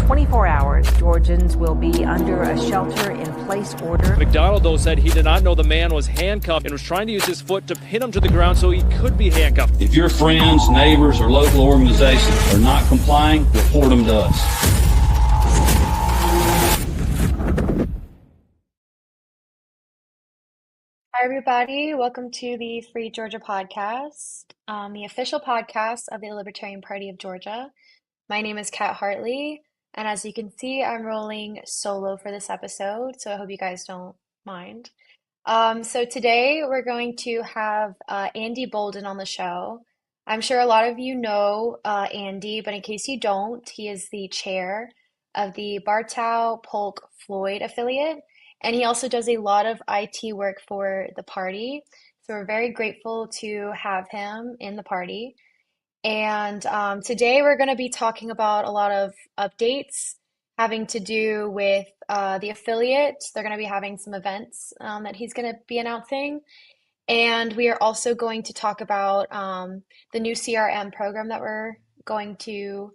24 hours, Georgians will be under a shelter-in-place order. McDonald, though, said he did not know the man was handcuffed and was trying to use his foot to pin him to the ground so he could be handcuffed. If your friends, neighbors, or local organizations are not complying, report them to us. Hi, everybody. Welcome to the Free Georgia podcast, the official podcast of the Libertarian Party of Georgia. My name is Cat Hartley, and as you can see, I'm rolling solo for this episode, so I hope you guys don't mind. So today we're going to have Andy Boldin on the show. I'm sure a lot of you know Andy, but in case you don't, he is the chair of the Bartow Polk Floyd affiliate. And he also does a lot of IT work for the party. So we're very grateful to have him in the party. And today we're going to be talking about a lot of updates having to do with the affiliate. They're going to be having some events that he's going to be announcing. And we are also going to talk about the new CRM program that we're going to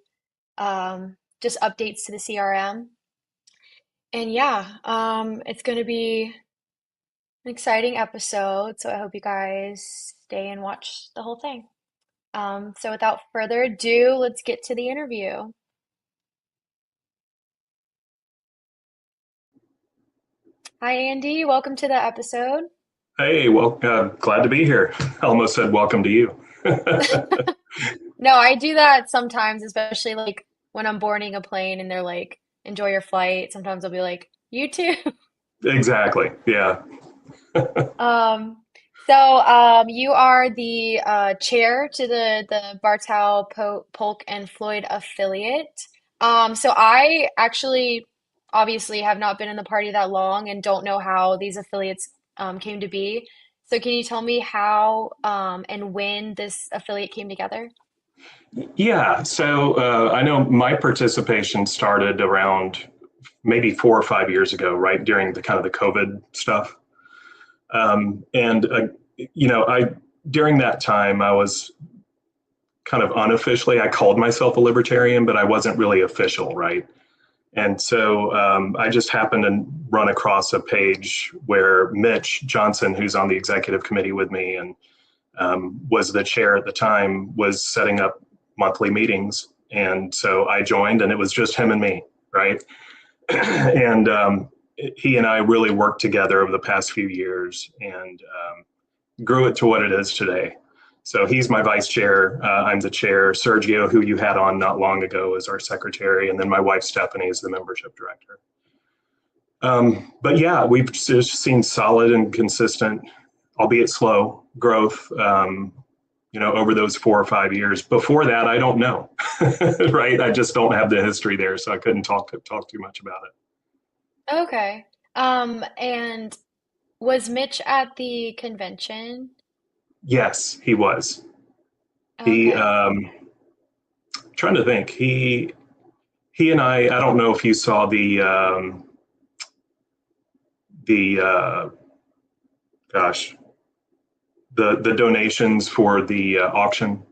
just updates to the CRM. And yeah, it's going to be an exciting episode, so I hope you guys stay and watch the whole thing. So without further ado, let's get to the interview. Hi, Andy. Welcome to the episode. Hey, well, glad to be here. I almost said welcome to you. No, I do that sometimes, especially like when I'm boarding a plane and they're like, enjoy your flight. Sometimes I'll be like, you too. Exactly. Yeah. So you are the chair to the Bartow Polk and Floyd affiliate. So I actually obviously have not been in the party that long and don't know how these affiliates came to be. So can you tell me how and when this affiliate came together? Yeah. So I know my participation started around maybe 4 or 5 years ago, right during the kind of the COVID stuff. During that time, I was kind of unofficially, I called myself a libertarian, but I wasn't really official, right? And so I just happened to run across a page where Mitch Johnson, who's on the executive committee with me and was the chair at the time, was setting up monthly meetings. And so I joined, and it was just him and me, right? And he and I really worked together over the past few years and grew it to what it is today. So he's my vice chair. I'm the chair. Sergio, who you had on not long ago, is our secretary. And then my wife, Stephanie, is the membership director. But yeah, we've just seen solid and consistent, albeit slow, growth over those 4 or 5 years. Before that, I don't know, right? I just don't have the history there, so I couldn't talk too much about it. Okay. And was Mitch at the convention? Yes, he was. He, Okay. trying to think, he and I don't know if you saw the donations for the auction,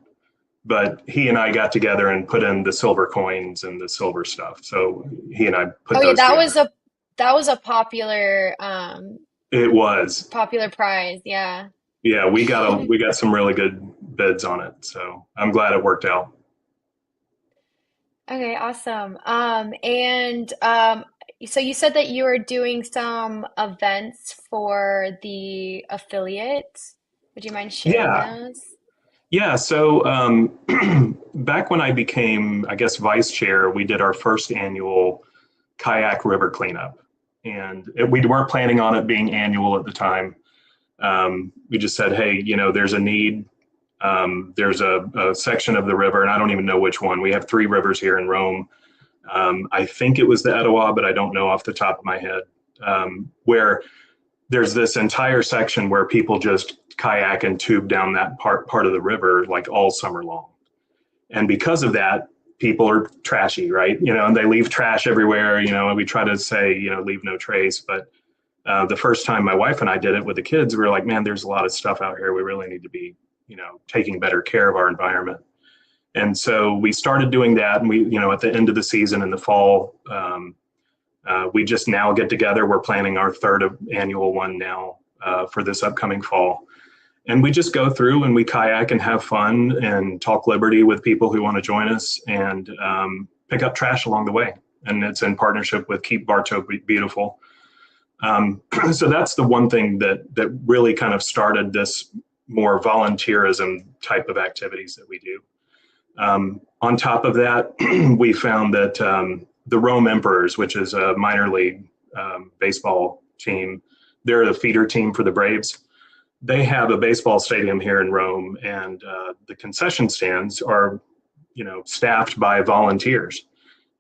but he and I got together and put in the silver coins and the silver stuff. So he and I put Oh yeah, those together. that was a popular It was. popular prize. Yeah. Yeah, we got some really good bids on it. So I'm glad it worked out. Okay, awesome. So you said that you were doing some events for the affiliate. Would you mind sharing Yeah. those? Yeah. So back when I became, I guess, vice chair, we did our first annual kayak river cleanup. And we weren't planning on it being annual at the time. We just said, hey, there's a need. There's a section of the river, and I don't even know which one. We have 3 rivers here in Rome. I think it was the Etowah, but I don't know off the top of my head, where there's this entire section where people just kayak and tube down that part of the river like all summer long. And because of that, people are trashy, right? And they leave trash everywhere, and we try to say, leave no trace. But the first time my wife and I did it with the kids, we were like, man, there's a lot of stuff out here. We really need to be, taking better care of our environment. And so we started doing that, and we, at the end of the season in the fall, we just now get together. We're planning our third annual one now for this upcoming fall. And we just go through and we kayak and have fun and talk liberty with people who want to join us, and pick up trash along the way. And it's in partnership with Keep Bartow Beautiful. So that's the one thing that really kind of started this more volunteerism type of activities that we do. On top of that, we found that the Rome Emperors, which is a minor league baseball team, they're the feeder team for the Braves. They have a baseball stadium here in Rome, and the concession stands are, staffed by volunteers.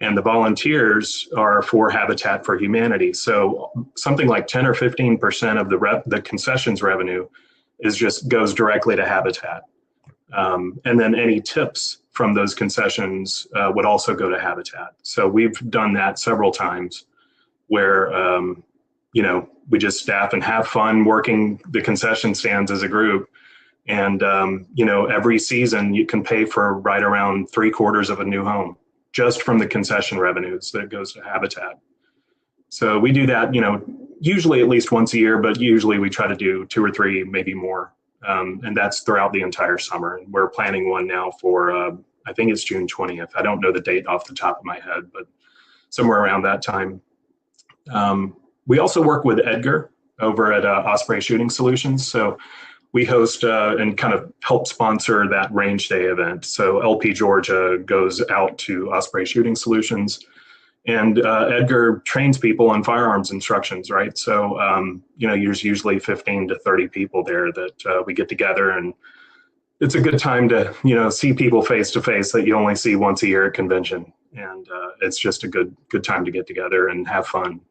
And the volunteers are for Habitat for Humanity. So something like 10 or 15% of the concessions revenue goes directly to Habitat. And then any tips from those concessions would also go to Habitat. So we've done that several times where, we just staff and have fun working the concession stands as a group. And, every season you can pay for right around 3/4 of a new home just from the concession revenues that goes to Habitat. So we do that, usually at least once a year, but usually we try to do 2 or 3, maybe more. And that's throughout the entire summer. And we're planning one now for, I think it's June 20th. I don't know the date off the top of my head, but somewhere around that time. We also work with Edgar over at Osprey Shooting Solutions. So we host and kind of help sponsor that range day event. So LP Georgia goes out to Osprey Shooting Solutions, and Edgar trains people on firearms instructions, right? So, there's usually 15 to 30 people there that we get together, and it's a good time to, see people face to face that you only see once a year at convention. And it's just a good time to get together and have fun.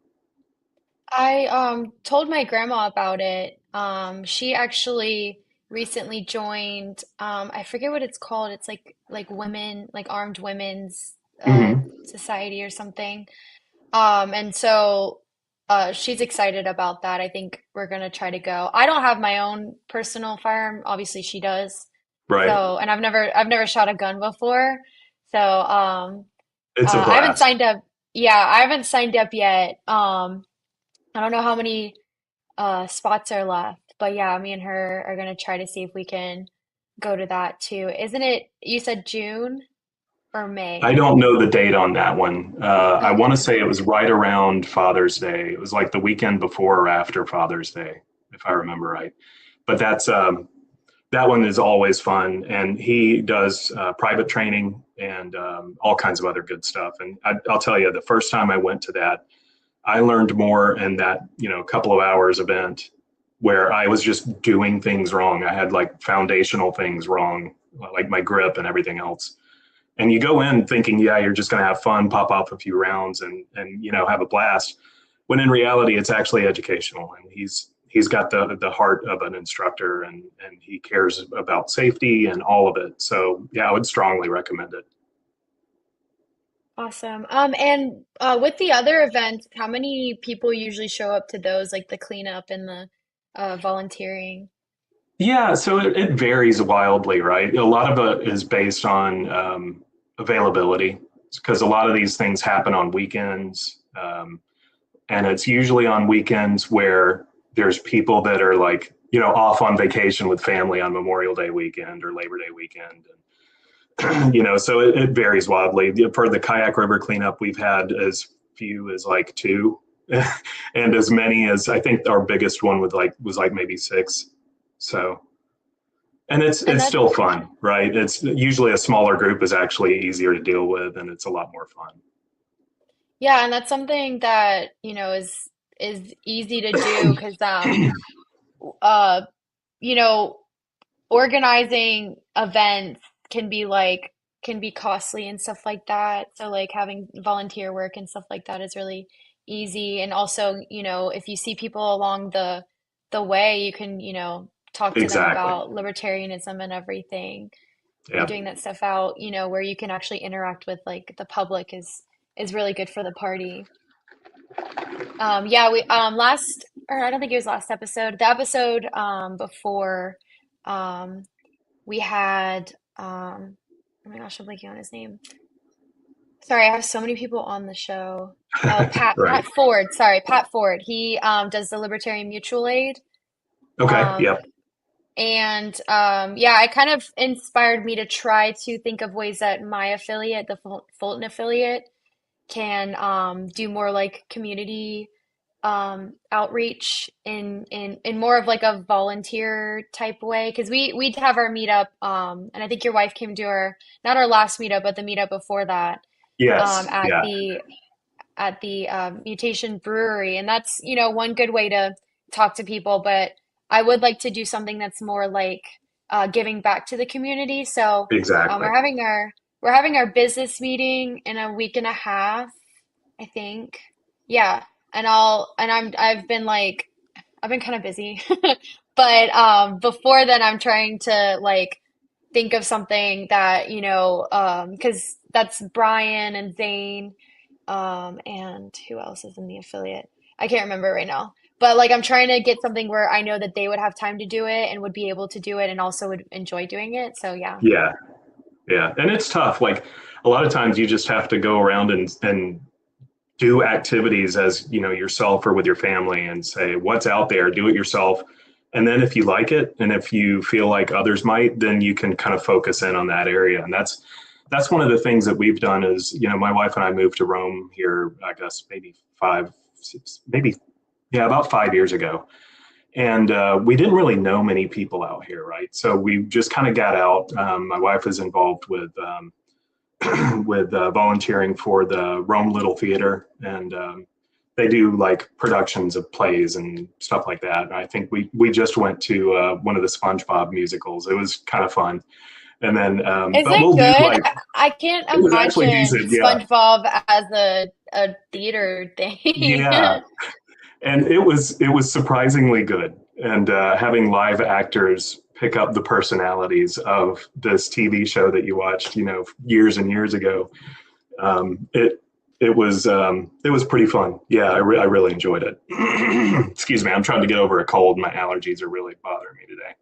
I told my grandma about it. She actually recently joined, I forget what it's called. It's like women, like armed women's society or something. And so she's excited about that. I think we're gonna try to go. I don't have my own personal firearm. Obviously she does. Right. So, and I've never shot a gun before. So, It's a I haven't blast. signed up. Yeah, I haven't signed up yet. I don't know how many spots are left, but yeah, me and her are gonna try to see if we can go to that too. Isn't it, you said June or I May? don't know the date on that one. I want to Okay. say it was right around Father's Day. It was like the weekend before or after Father's Day, if I remember right. But that one is always fun, and he does private training and all kinds of other good stuff. And I'll tell you, the first time I went to that, I learned more in that couple of hours event where I was just doing things wrong. I had like foundational things wrong, like my grip and everything else. And you go in thinking, yeah, you're just going to have fun, pop off a few rounds, and have a blast. When in reality, it's actually educational, and he's got the heart of an instructor, and he cares about safety and all of it. So yeah, I would strongly recommend it. Awesome. And with the other events, how many people usually show up to those, like the cleanup and the volunteering? Yeah, so it varies wildly, right? A lot of it is based on availability, because a lot of these things happen on weekends. And it's usually on weekends where there's people that are like, off on vacation with family on Memorial Day weekend or Labor Day weekend. And, so it varies wildly. For the Kayak River cleanup, we've had as few as like 2 and as many as, I think our biggest one was like maybe 6. So, and And it's that, still fun, right? It's usually a smaller group is actually easier to deal with, and it's a lot more fun. yeah, and that's something that, is easy to do because uh, you know, organizing events can be costly and stuff like that. So like having volunteer work and stuff like that is really easy. And also, if you see people along the way, you can, talk to them Exactly. about libertarianism and everything. And Yeah. doing that stuff out, where you can actually interact with like the public is really good for the party. Yeah, we last, or I don't think it was last episode. The episode before um we had Oh my gosh, I'm blanking on his name. Sorry, I have so many people on the show. Oh, Pat Right. Ford. Sorry, Pat Ford. He does the Libertarian Mutual Aid. Okay. Um, Yep. and yeah, it kind of inspired me to try to think of ways that my affiliate, the Fulton affiliate, can do more like community outreach in more of like a volunteer type way. Because we'd have our meetup, and I think your wife came to our not our last meetup, but the meetup before that Yes. at Yeah. the Mutation Brewery, and that's one good way to talk to people. But I would like to do something that's more like giving back to the community. So Exactly. we're having our business meeting in a week and a half, I think. Yeah, I've been kind of busy, but before then, I'm trying to like think of something that because that's Brian and Zane, and who else is in the affiliate? I can't remember right now. But like I'm trying to get something where I know that they would have time to do it and would be able to do it and also would enjoy doing it. So yeah. Yeah. Yeah. And it's tough. Like a lot of times you just have to go around and do activities as yourself or with your family and say what's out there, do it yourself. And then if you like it and if you feel like others might, then you can kind of focus in on that area. And that's one of the things that we've done is, my wife and I moved to Rome here, I guess maybe about 5 years ago. And we didn't really know many people out here, right? So we just kind of got out. My wife is involved with with volunteering for the Rome Little Theater, and they do like productions of plays and stuff like that. And I think we just went to one of the SpongeBob musicals. It was kind of fun. And then, Is but it we'll do good? like I can't it was actually imagine decent. Yeah, SpongeBob as a theater thing. yeah. And it was surprisingly good. And having live actors pick up the personalities of this TV show that you watched, years and years ago, it was pretty fun. Yeah, I really enjoyed it. Excuse me, I'm trying to get over a cold. My allergies are really bothering me today.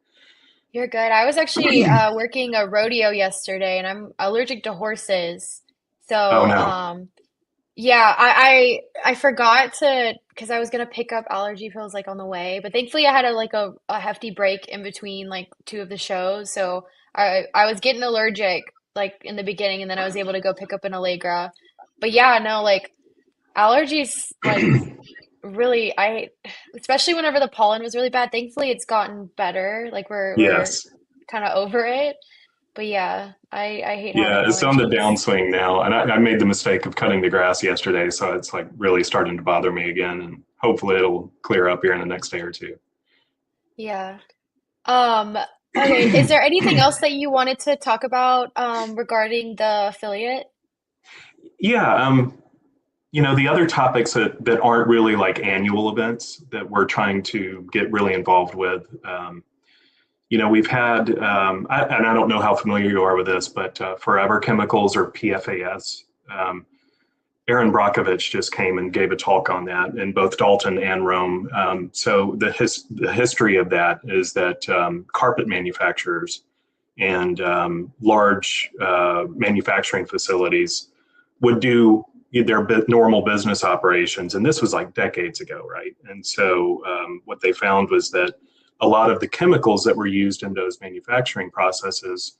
You're good. I was actually working a rodeo yesterday, and I'm allergic to horses. Oh So, no. yeah, I forgot to because I was gonna pick up allergy pills like on the way, but thankfully I had a hefty break in between like two of the shows, so I was getting allergic like in the beginning, and then I was able to go pick up an Allegra. But yeah, no, like allergies, like really, especially whenever the pollen was really bad. Thankfully, it's gotten better. Like we're Yes. kind of over it. But yeah, I hate having Yeah, it's on the allergies. downswing now, and I made the mistake of cutting the grass yesterday, so it's like really starting to bother me again, and hopefully it'll clear up here in the next day or two. Yeah. Um, okay, is there anything else that you wanted to talk about regarding the affiliate? Yeah, the other topics that aren't really like annual events that we're trying to get really involved with. We've had, and I don't know how familiar you are with this, but Forever Chemicals or PFAS. Aaron Brockovich just came and gave a talk on that in both Dalton and Rome. So the history of that is that carpet manufacturers and large manufacturing facilities would do their normal business operations, and this was like decades ago, right? And so what they found was that a lot of the chemicals that were used in those manufacturing processes,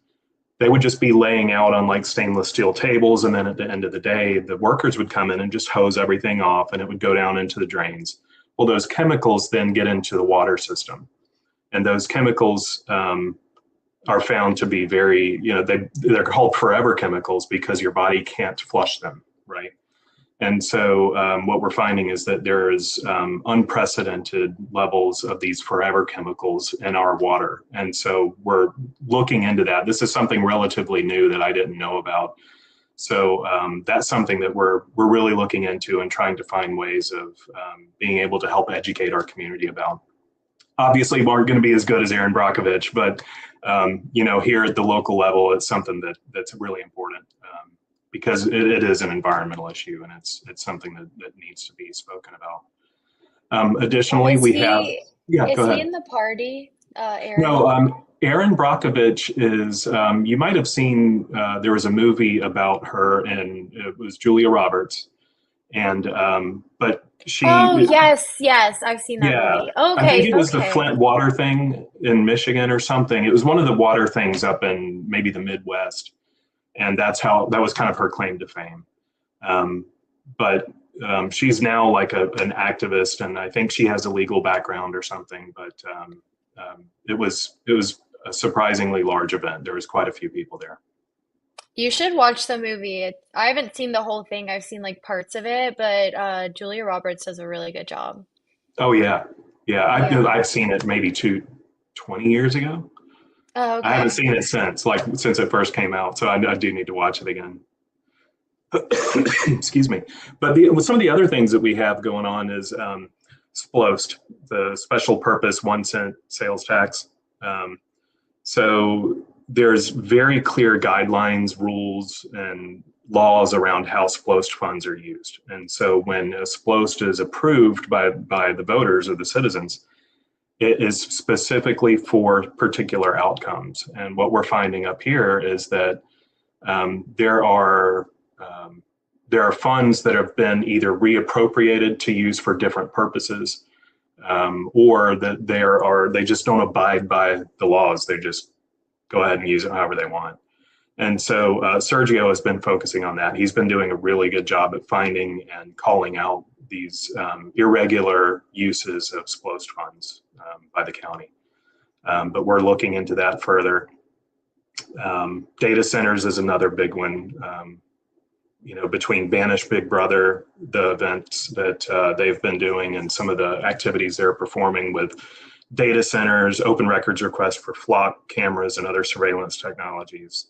they would just be laying out on like stainless steel tables, and then at the end of the day the workers would come in and just hose everything off and it would go down into the drains. Well, those chemicals then get into the water system, and those chemicals are found to be very, they're called forever chemicals because your body can't flush them, right? And so what we're finding is that there is unprecedented levels of these forever chemicals in our water. And so we're looking into that. This is something relatively new that I didn't know about. So that's something that we're really looking into and trying to find ways of being able to help educate our community about. Obviously, we aren't going to be as good as Aaron Brockovich, but here at the local level, it's something that's really important. Because it is an environmental issue, and it's something that needs to be spoken about. Yeah, Additionally, we have, yeah, go is he ahead. in the party, No, Aaron? Erin Brockovich is, you might have seen, there was a movie about her, and it was Julia Roberts. And, but she, Oh, yes, I've seen that yeah, movie. I think Okay, it was the okay. Flint water thing in Michigan or something. It was one of the water things up in maybe the Midwest. And that was kind of her claim to fame. But she's now like an activist, and I think she has a legal background or something. But it was a surprisingly large event. There was quite a few people there. You should watch the movie. I haven't seen the whole thing. I've seen like parts of it, but Julia Roberts does a really good job. Oh yeah, yeah. Yeah. I've seen it maybe 20 years ago. Oh, I haven't okay. seen it since it first came out, so I do need to watch it again. Excuse me. But with some of the other things that we have going on is SPLOST, the special purpose 1 cent sales tax. So there's very clear guidelines, rules, and laws around how SPLOST funds are used. And so when a SPLOST is approved by the voters or the citizens, it is specifically for particular outcomes. And what we're finding up here is that there are funds that have been either reappropriated to use for different purposes, or that they just don't abide by the laws. They just go ahead and use it however they want. And so Sergio has been focusing on that. He's been doing a really good job at finding and calling out these irregular uses of SPLOST funds by the county. But we're looking into that further. Data centers is another big one. Between Banish Big Brother, the events that they've been doing, and some of the activities they're performing with data centers, open records requests for flock cameras and other surveillance technologies.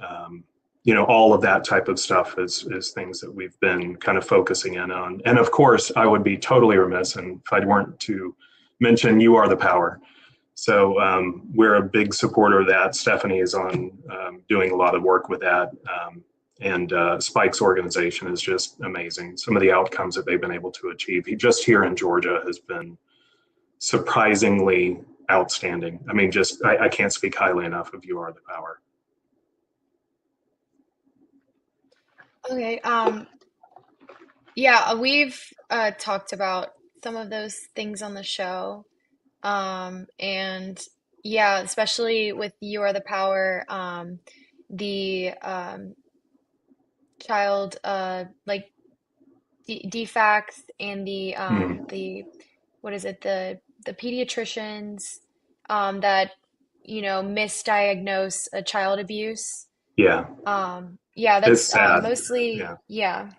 All of that type of stuff is things that we've been kind of focusing in on. And of course, I would be totally remiss if I weren't to mention You Are the Power. So we're a big supporter of that. Stephanie is on doing a lot of work with that. And Spike's organization is just amazing. Some of the outcomes that they've been able to achieve, just here in Georgia, has been surprisingly outstanding. I mean, I can't speak highly enough of You Are the Power. Okay. Yeah, we've talked about some of those things on the show. And yeah, especially with You Are the Power, the child like defects and the what is it, the pediatricians that misdiagnose a child abuse. Yeah, Yeah, it's that's sad. mostly, Yeah. yeah.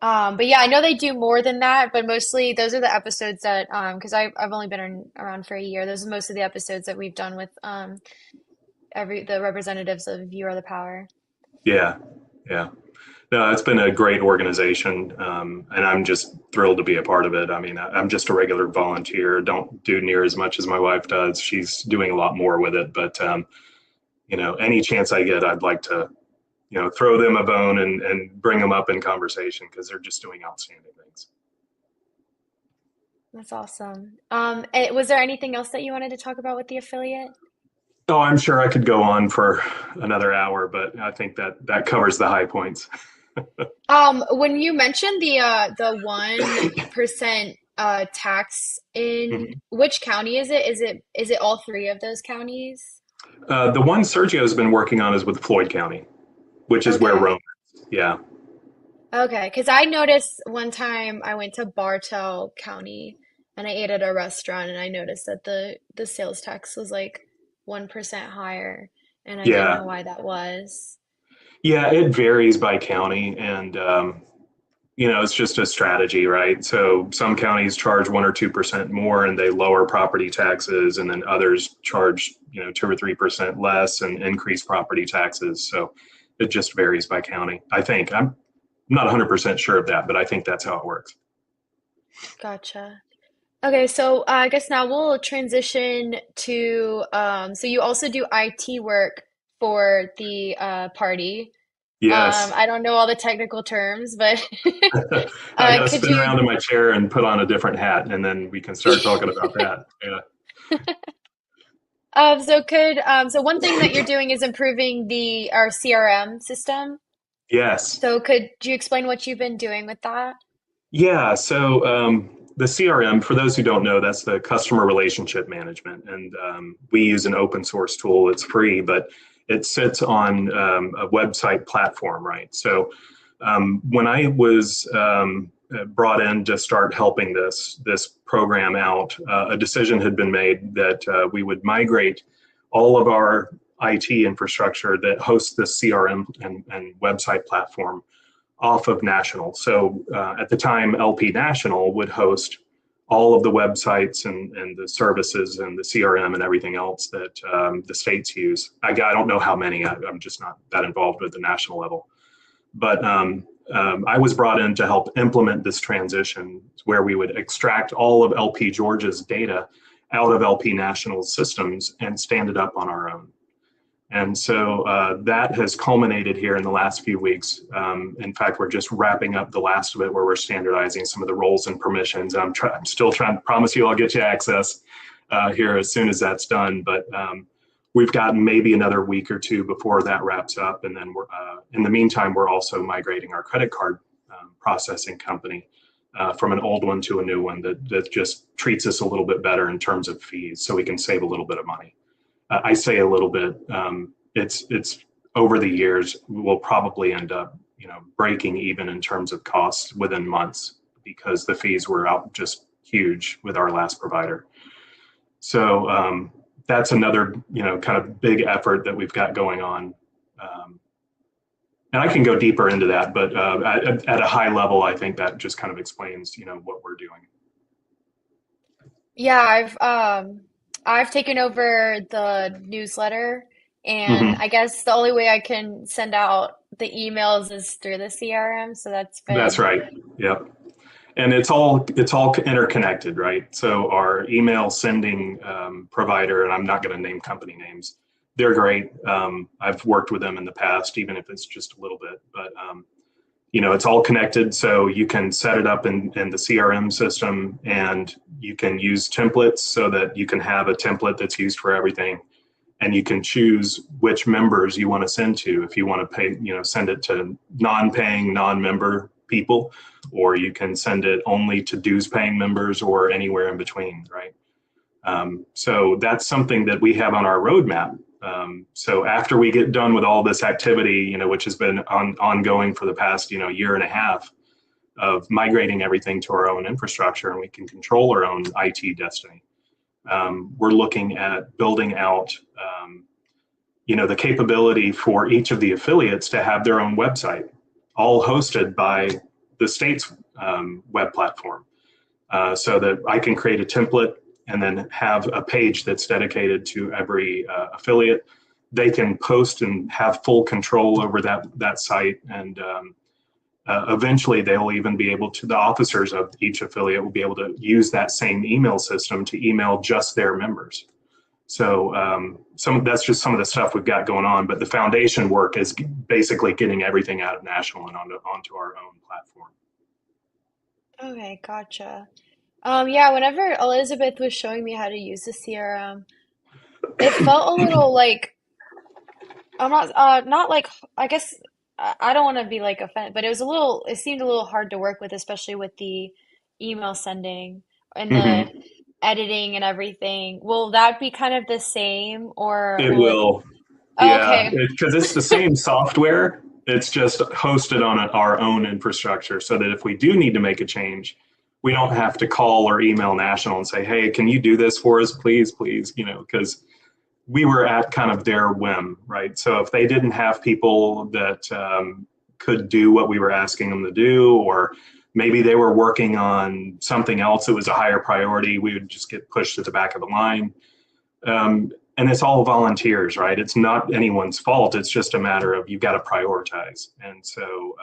But yeah, I know they do more than that, but mostly those are the episodes that, because I've only been around for a year. Those are most of the episodes that we've done with the representatives of You Are the Power. Yeah, yeah. No, it's been a great organization, and I'm just thrilled to be a part of it. I mean, I'm just a regular volunteer. Don't do near as much as my wife does. She's doing a lot more with it, but any chance I get, I'd like to throw them a bone and bring them up in conversation, because they're just doing outstanding things. That's awesome. Was there anything else that you wanted to talk about with the affiliate? Oh, I'm sure I could go on for another hour, but I think that covers the high points. When you mentioned the 1% tax in Mhm. which county is it? Is it all three of those counties? The one Sergio's been working on is with Floyd County, which is where Okay. Rome is. Yeah. Okay, because I noticed one time I went to Bartow County and I ate at a restaurant and I noticed that the sales tax was like 1% higher, and I didn't Yeah. know why that was. Yeah, it varies by county, and it's just a strategy, right? So some counties charge 1 or 2% more, and they lower property taxes, and then others charge 2 or 3% less and increase property taxes. So it just varies by county. I think I'm not 100% sure of that, but I think that's how it works. Gotcha. Okay, so I guess now we'll transition to so you also do IT work for the party. Yes. I don't know all the technical terms, but I got to could spin you? around in my chair and put on a different hat, and then we can start talking about that. Yeah. So one thing that you're doing is improving our CRM system. Yes. So could you explain what you've been doing with that? Yeah. So the CRM, for those who don't know, that's the customer relationship management. And we use an open source tool. It's free, but it sits on a website platform, right? So when I was brought in to start helping this program out, a decision had been made that we would migrate all of our IT infrastructure that hosts the CRM and website platform off of National. So at the time, LP National would host all of the websites and the services and the CRM and everything else that the states use. I don't know how many. I'm just not that involved with the national level. But I was brought in to help implement this transition where we would extract all of LP Georgia's data out of LP National's systems and stand it up on our own. And so that has culminated here in the last few weeks. In fact, we're just wrapping up the last of it where we're standardizing some of the roles and permissions. I'm still trying to promise you I'll get you access here as soon as that's done. But we've got maybe another week or two before that wraps up. And then in the meantime, we're also migrating our credit card processing company from an old one to a new one that just treats us a little bit better in terms of fees so we can save a little bit of money. I say a little bit. It's over the years we'll probably end up, breaking even in terms of costs within months because the fees were out just huge with our last provider. So that's another, kind of big effort that we've got going on. And I can go deeper into that, but at a high level, I think that just kind of explains, what we're doing. Yeah, I've taken over the newsletter, and Mm-hmm. I guess the only way I can send out the emails is through the CRM. So that's That's been, right. Yep. And it's all interconnected, right? So our email sending provider, and I'm not going to name company names, they're great. I've worked with them in the past, even if it's just a little bit. But it's all connected, so you can set it up in the CRM system, and you can use templates so that you can have a template that's used for everything, and you can choose which members you want to send to. If you want to pay, send it to non-paying, non-member people, or you can send it only to dues-paying members, or anywhere in between, right? So that's something that we have on our roadmap. So after we get done with all this activity, which has been ongoing for the past, year and a half of migrating everything to our own infrastructure, and we can control our own IT destiny. We're looking at building out, the capability for each of the affiliates to have their own website, all hosted by the state's web platform, so that I can create a template and then have a page that's dedicated to every affiliate. They can post and have full control over that site, and eventually they'll even be able to, the officers of each affiliate will be able to use that same email system to email just their members. So that's just some of the stuff we've got going on, but the foundation work is basically getting everything out of National and onto our own platform. okay, gotcha. Yeah, whenever Elizabeth was showing me how to use the CRM, it felt a little like not like I guess I don't want to be like offended, but it seemed a little hard to work with, especially with the email sending and the Mm-hmm. editing and everything. Will that be kind of the same, or It will it? will. Oh, Yeah, okay. because it's the same software. It's just hosted on our own infrastructure so that if we do need to make a change, we don't have to call or email National and say, hey, can you do this for us, please, please, because we were at kind of their whim, right? So if they didn't have people that could do what we were asking them to do, or maybe they were working on something else that was a higher priority, we would just get pushed to the back of the line. And it's all volunteers, right? It's not anyone's fault. It's just a matter of you've got to prioritize. And so,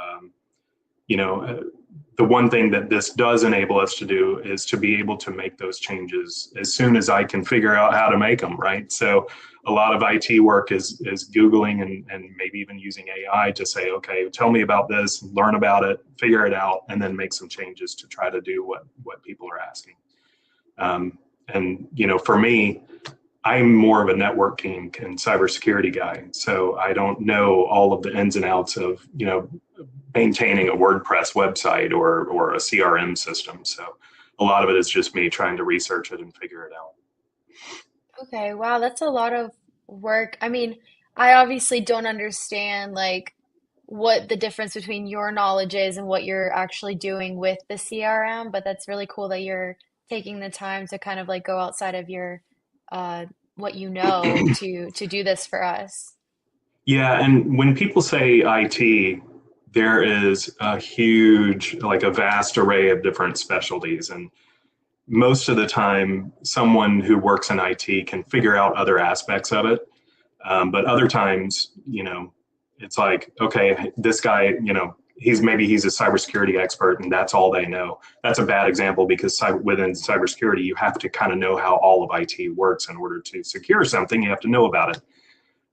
the one thing that this does enable us to do is to be able to make those changes as soon as I can figure out how to make them, right? So a lot of IT work is Googling and maybe even using AI to say, okay, tell me about this, learn about it, figure it out, and then make some changes to try to do what people are asking. And, for me, I'm more of a networking and cybersecurity guy, so I don't know all of the ins and outs of maintaining a WordPress website or a CRM system. So a lot of it is just me trying to research it and figure it out. Okay, wow, that's a lot of work. I mean, I obviously don't understand like what the difference between your knowledge is and what you're actually doing with the CRM, but that's really cool that you're taking the time to kind of like go outside of your what you know to do this for us. Yeah, and when people say IT, there is a huge, like a vast array of different specialties. And most of the time, someone who works in IT can figure out other aspects of it. But other times, it's like, okay, this guy, he's a cybersecurity expert and that's all they know. That's a bad example because within cybersecurity, you have to kind of know how all of IT works in order to secure something. You have to know about it.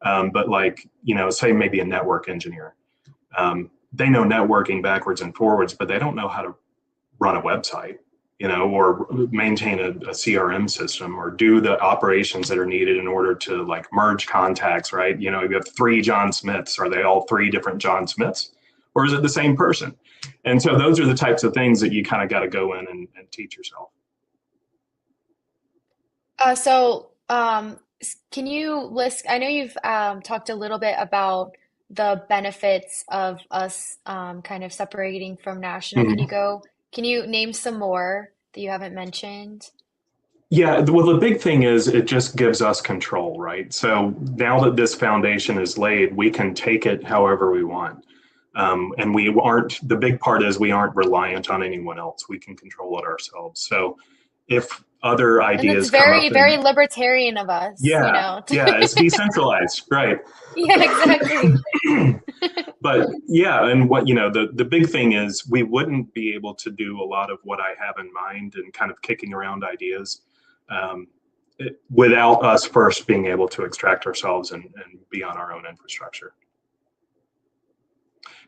But like, say maybe a network engineer, they know networking backwards and forwards, but they don't know how to run a website, or maintain a CRM system or do the operations that are needed in order to like merge contacts, right? You have 3 John Smiths. Are they all 3 different John Smiths, or is it the same person? And so those are the types of things that you kind of got to go in and teach yourself. Can you list, I know you've talked a little bit about the benefits of us kind of separating from national. Mhm. Can you name some more that you haven't mentioned? Yeah, well, the big thing is it just gives us control, right? So now that this foundation is laid, we can take it however we want. And the big part is we aren't reliant on anyone else. We can control it ourselves. So if other And that's ideas come up, very, very libertarian of us, you yeah, know. yeah, it's decentralized, right? Yeah, exactly. But yeah, and the big thing is we wouldn't be able to do a lot of what I have in mind and kind of kicking around ideas um, without us first being able to extract ourselves and be on our own infrastructure.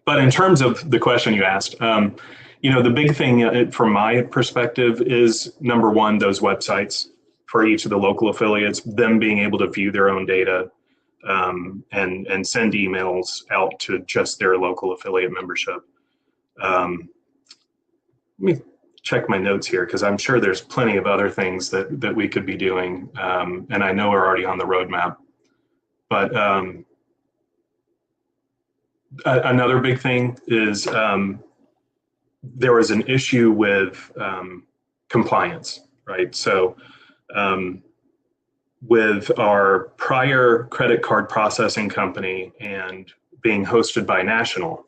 But in terms of the question you asked, the big thing from my perspective is number one, those websites for each of the local affiliates, them being able to view their own data and send emails out to just their local affiliate membership. Let me check my notes here because I'm sure there's plenty of other things that we could be doing, and I know are already on the roadmap. But another big thing is there was an issue with compliance, right? So with our prior credit card processing company and being hosted by National,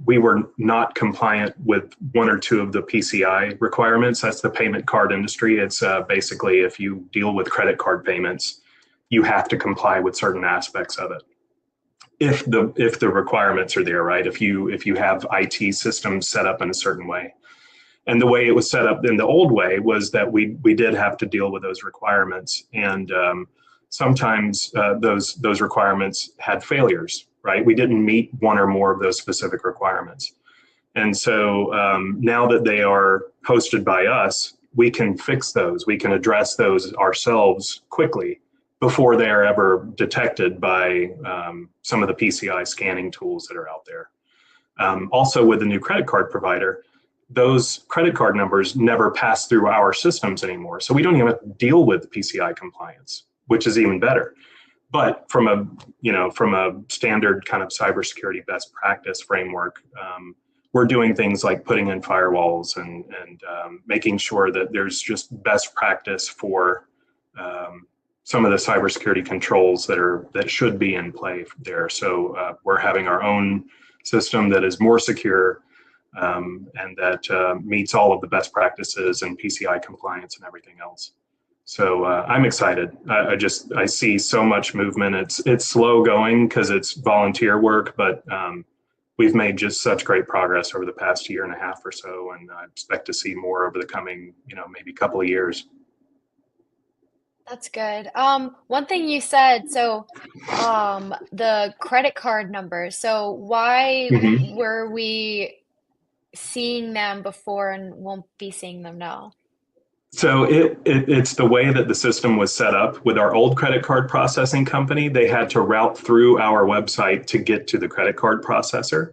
we were not compliant with 1 or 2 of the PCI requirements. That's the payment card industry. It's basically if you deal with credit card payments, you have to comply with certain aspects of it. If the requirements are there, right? If you have IT systems set up in a certain way. And the way it was set up in the old way was that we did have to deal with those requirements, and sometimes those requirements had failures, right? We didn't meet 1 or more of those specific requirements, and so now that they are hosted by us, we can fix those. We can address those ourselves quickly before they are ever detected by some of the PCI scanning tools that are out there. Also, with the new credit card provider, those credit card numbers never pass through our systems anymore. So we don't even have to deal with PCI compliance, which is even better. But from a standard kind of cybersecurity best practice framework, we're doing things like putting in firewalls and making sure that there's just best practice for some of the cybersecurity controls that should be in play there. So we're having our own system that is more secure and that meets all of the best practices and PCI compliance and everything else. So I'm excited. I see so much movement. It's slow going because it's volunteer work, but we've made just such great progress over the past year and a half or so, and I expect to see more over the coming, maybe couple of years. That's good. One thing you said, the credit card numbers. So why Mhm. were we seeing them before and won't be seeing them now? So it's the way that the system was set up. With our old credit card processing company, they had to route through our website to get to the credit card processor.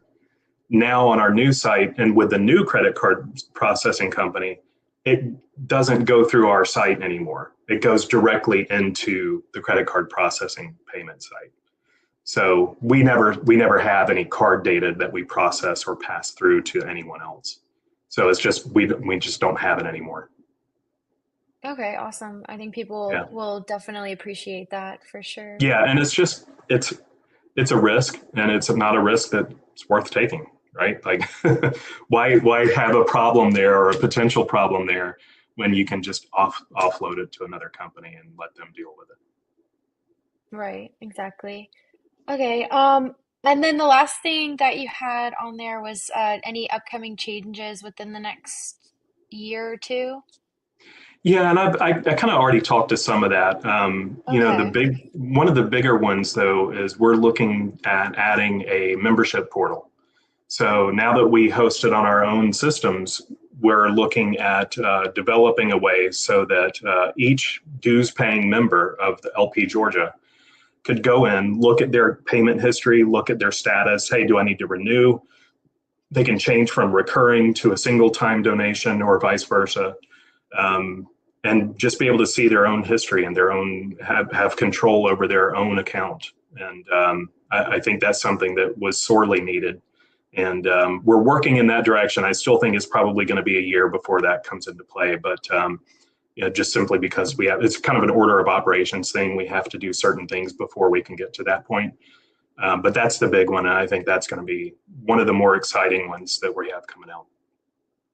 Now on our new site and with the new credit card processing company, it doesn't go through our site anymore. It goes directly into the credit card processing payment site. So we never have any card data that we process or pass through to anyone else. So it's just we just don't have it anymore. Okay, awesome. I think people Yeah. will definitely appreciate that for sure. Yeah, and it's a risk, and it's not a risk that's worth taking, right? Like, why have a problem there or a potential problem there when you can just offload it to another company and let them deal with it? Right, exactly. Okay, and then the last thing that you had on there was any upcoming changes within the next year or two? Yeah, and I kind of already talked to some of that. The Okay. big one of the bigger ones though is we're looking at adding a membership portal. So now that we host it on our own systems, we're looking at developing a way so that each dues paying member of the LP Georgia could go in, look at their payment history, look at their status. Hey, do I need to renew? They can change from recurring to a single time donation or vice versa. Um, and just be able to see their own history and their own have control over their own account. And I think that's something that was sorely needed. And we're working in that direction. I still think it's probably going to be a year before that comes into play, but just simply because it's kind of an order of operations thing. We have to do certain things before we can get to that point. But that's the big one, and I think that's going to be one of the more exciting ones that we have coming out.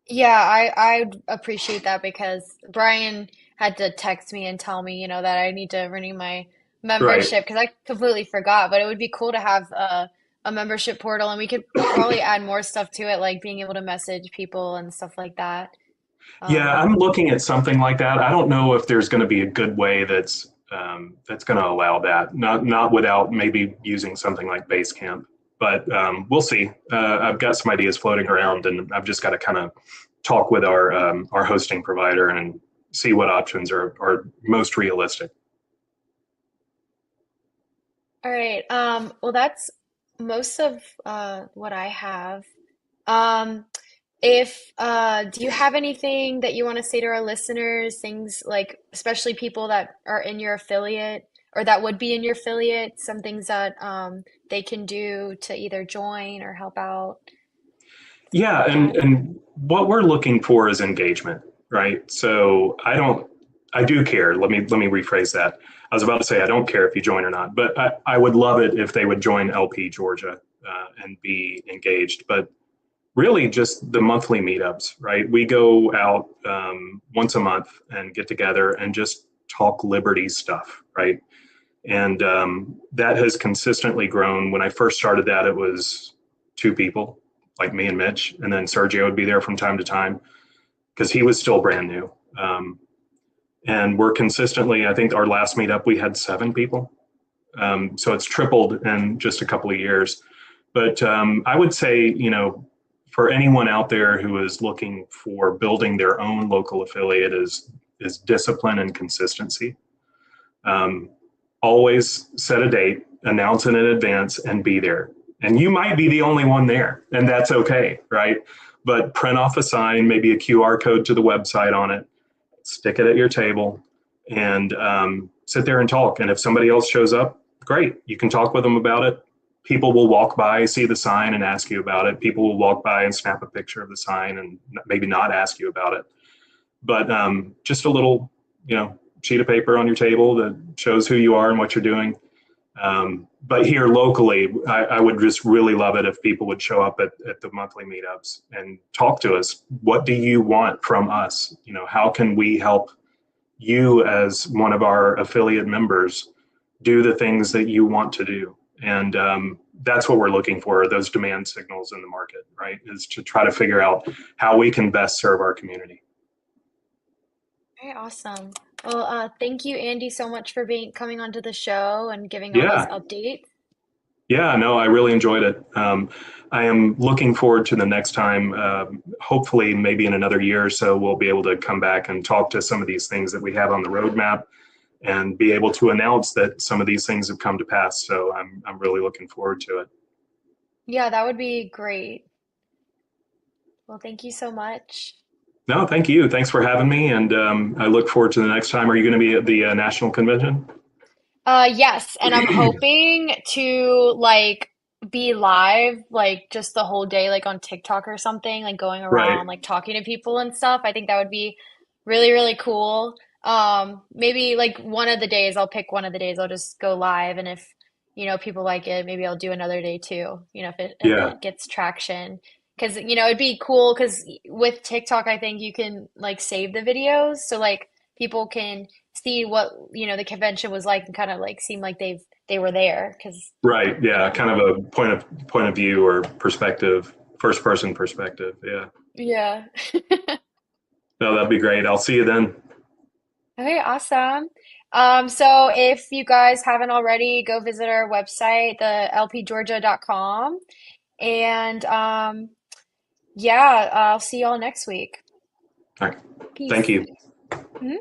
Yeah, I'd appreciate that because Brian had to text me and tell me, that I need to renew my Right. membership because I completely forgot. But it would be cool to have a membership portal, and we could probably add more stuff to it, like being able to message people and stuff like that. Yeah, Um, I'm looking at something like that. I don't know if there's going to be a good way that's going to allow that. Not without maybe using something like Basecamp, but we'll see. I've got some ideas floating around, and I've just got to kind of talk with our hosting provider and see what options are most realistic. all right. Well, that's most of what I have. Um, If do you have anything that you want to say to our listeners, things like especially people that are in your affiliate or that would be in your affiliate, some things that they can do to either join or help out, stuff Yeah, like that? and what we're looking for is engagement, right? So I do care. Let me rephrase that. I was about to say I don't care if you join or not, but I would love it if they would join LP Georgia and be engaged. But really, just the monthly meetups, right? We go out once a month and get together and just talk liberty stuff, right? And that has consistently grown. When I first started that, it was two people, like me and Mitch, and then Sergio would be there from time to time because he was still brand new. And we're consistently, I think our last meetup, we had 7 people. So it's tripled in just a couple of years. But I would say, for anyone out there who is looking for building their own local affiliate is discipline and consistency. Um, Always set a date, announce it in advance, and be there. And you might be the only one there, and that's okay, right? But print off a sign, maybe a QR code to the website on it, stick it at your table, and sit there and talk. And if somebody else shows up, great. You can talk with them about it. People will walk by, see the sign, and ask you about it. People will walk by and snap a picture of the sign and maybe not ask you about it. But just a little, sheet of paper on your table that shows who you are and what you're doing. But here locally, I would just really love it if people would show up at the monthly meetups and talk to us. What do you want from us? How can we help you as one of our affiliate members do the things that you want to do? And that's what we're looking for, those demand signals in the market, right? Is to try to figure out how we can best serve our community. Very awesome. Well, thank you, Andy, so much for being coming onto the show and giving all those Yeah, updates. Yeah, no, I really enjoyed it. I am looking forward to the next time. Hopefully, maybe in another year or so, we'll be able to come back and talk to some of these things that we have on the roadmap and be able to announce that some of these things have come to pass. So I'm really looking forward to it. Yeah, that would be great. Well, thank you so much. No, thank you. Thanks for having me. And I look forward to the next time. Are you going to be at the National Convention? Yes, and I'm hoping to like be live like just the whole day like on TikTok or something, like going Right. around like talking to people and stuff. I think that would be really, really cool. Maybe like one of the days I'll pick one of the days I'll just go live and if people like it, maybe I'll do another day too, if Yeah. it gets traction. Because it'd be cool because with TikTok I think you can like save the videos so like people can see what the convention was like and kind of like seem like they were there because Right. you Yeah. know Kind of a point of view or perspective, first person perspective. Yeah. yeah. No, that'd be great. I'll see you then. Okay, awesome. So if you guys haven't already, go visit our website, the lpgeorgia.com. And yeah, I'll see y'all next week. All right. Thank Peace. you. Mhm.